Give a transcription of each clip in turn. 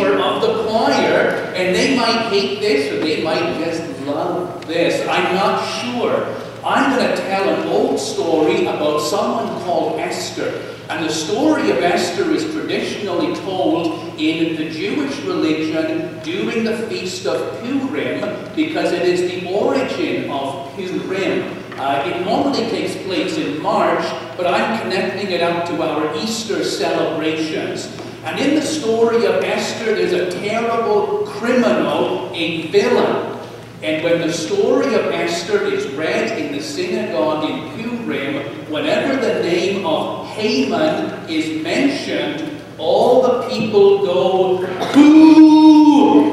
chamber of the choir, and they might hate this or they might just love this. I'm not sure. I'm going to tell an old story about someone called Esther. And the story of Esther is traditionally told in the Jewish religion during the Feast of Purim, because it is the origin of Purim. It normally takes place in March, but I'm connecting it up to our Easter celebrations. And in the story of Esther, there's a terrible criminal, a villain. And when the story of Esther is read in the synagogue in Purim, whenever the name of Haman is mentioned, all the people go, boo!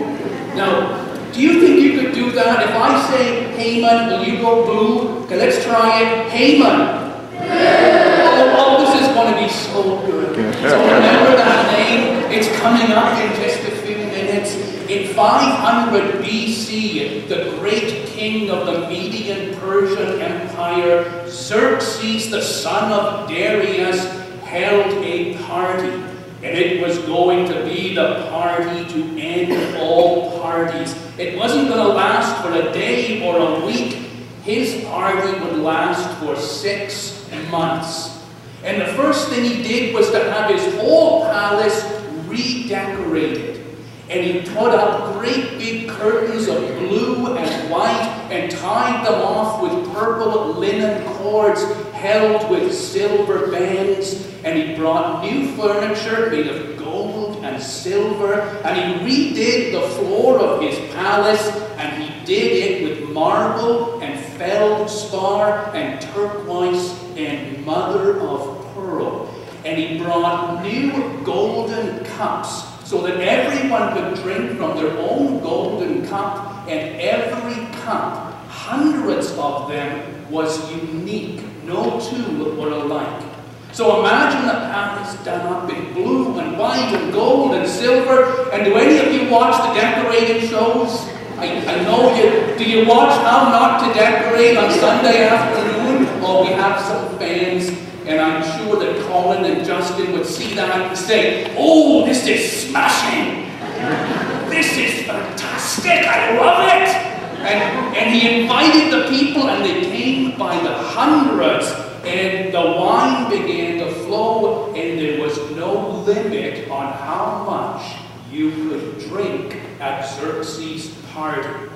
Now, do you think you could do that? If I say Haman, will you go boo? Okay, let's try it. Haman. Oh, this is going to be so good. So remember that name? It's coming up in just a few minutes. In 500 BC, the great king of the Median Persian Empire, Xerxes, the son of Darius, held a party. And it was going to be the party to end all parties. It wasn't going to last for a day or a week. His party would last for 6 months. And the first thing he did was to have his whole palace redecorated. And he put up great big curtains of blue and white and tied them off with purple linen cords held with silver bands. And he brought new furniture made of gold and silver. And he redid the floor of his palace. And he did it with marble and feldspar and turquoise and mother of pearl. And he brought new golden cups, so that everyone could drink from their own golden cup, and every cup, hundreds of them, was unique. No two were alike. So imagine the palace done up in blue and white and gold and silver. And do any of you watch the decorating shows? I know you. Do you watch How Not to Decorate on Sunday afternoon? Oh, we have some fans. And I'm sure that Colin and Justin would see that and say, oh, this is smashing. This is fantastic. I love it. And he invited the people, and they came by the hundreds. And the wine began to flow, and there was no limit on how much you could drink at Xerxes' party.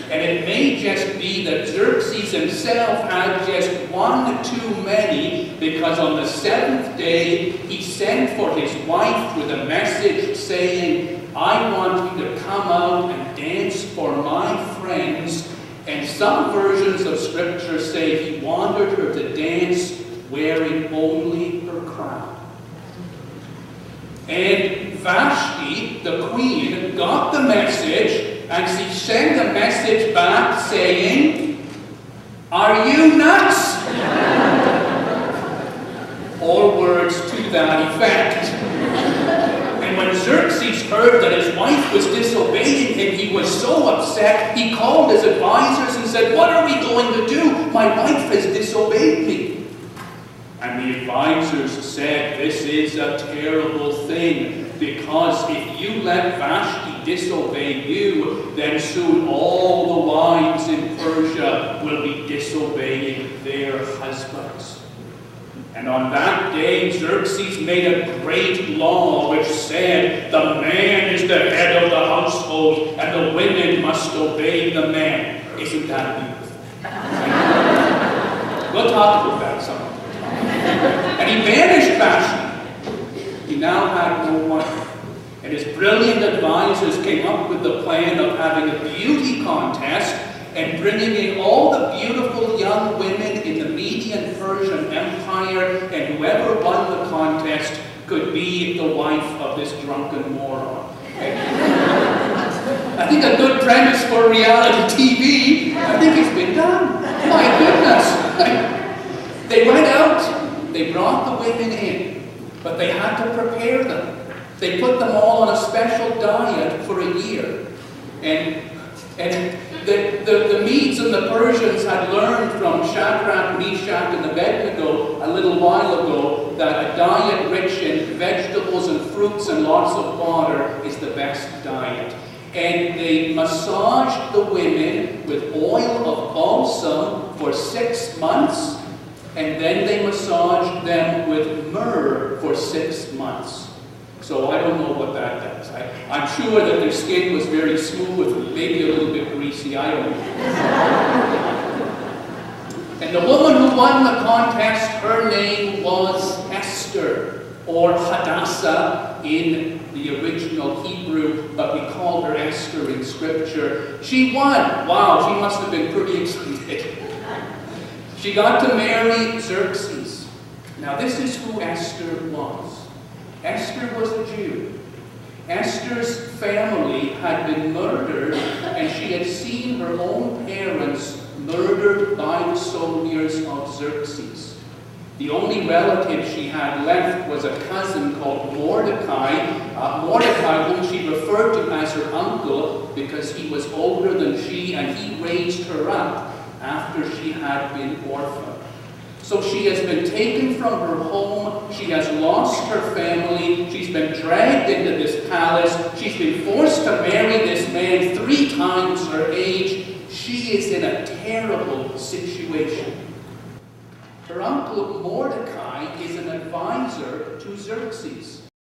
And it may just be that Xerxes himself had just one too many, because on the 7th day he sent for his wife with a message saying, I want you to come out and dance for my friends. And some versions of scripture say he wanted her to dance wearing only her crown. And Vashti, the queen, got the message, and she sent a message back saying, are you nuts? Or words to that effect. And when Xerxes heard that his wife was disobeying him, he was so upset, he called his advisors and said, what are we going to do? My wife has disobeyed me. And the advisors said, this is a terrible thing, because if you let Vashti disobey you, then soon all the wives in Persia will be disobeying their husbands. And on that day, Xerxes made a great law which said, the man is the head of the household, and the women must obey the man. Isn't that beautiful? We'll talk about that some. And he banished Vashti. He now had no wife. And his brilliant advisors came up with the plan of having a beauty contest and bringing in all the beautiful young women in the Median Persian Empire, and whoever won the contest could be the wife of this drunken moron. I think a good premise for reality TV. I think it's been done. My goodness. They went out, they brought the women in, but they had to prepare them. They put them all on a special diet for a year. And the Medes and the Persians had learned from Shadrach, Meshach, and Abednego a little while ago that a diet rich in vegetables and fruits and lots of water is the best diet. And they massage the women with oil of balsam for 6 months, and then they massage them with myrrh for 6 months. So I don't know what that does. I'm sure that their skin was very smooth, maybe a little bit greasy, I don't know. And the woman who won the contest, her name was Esther, or Hadassah in the original Hebrew, but we call her Esther in Scripture. She won. Wow, she must have been pretty excited. She got to marry Xerxes. Now this is who Esther was. Esther was a Jew. Esther's family had been murdered, and she had seen her own parents murdered by the soldiers of Xerxes. The only relative she had left was a cousin called Mordecai, Mordecai whom she referred to as her uncle because he was older than she, and he raised her up after she had been orphaned. So she has been taken from her home, she has lost her family, she's been dragged into this palace, she's been forced to marry this man 3 times her age. She is in a terrible situation. Her uncle Mordecai is an advisor to Xerxes.